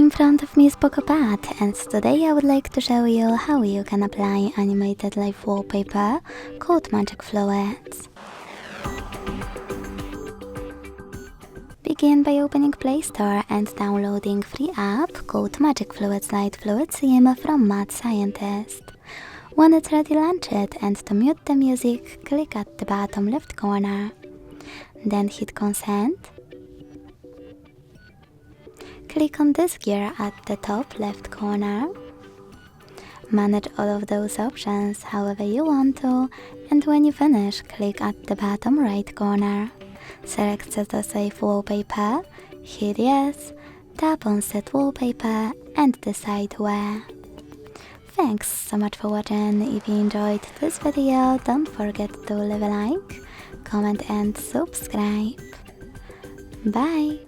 In front of me is Pad, and today I would like to show you how you can apply animated live wallpaper called Magic Fluids. Begin by opening Play Store and downloading free app called Magic Fluids Light Fluid Sim from Mad Scientist. When it's ready, launch it, and to mute the music, click at the bottom left corner. Then hit Consent. Click on this gear at the top left corner. Manage all of those options however you want to, and when you finish, click at the bottom right corner. Select Set a Safe Wallpaper, hit Yes, tap on Set Wallpaper, and decide where. Thanks so much for watching. If you enjoyed this video, don't forget to leave a like, comment and subscribe. Bye!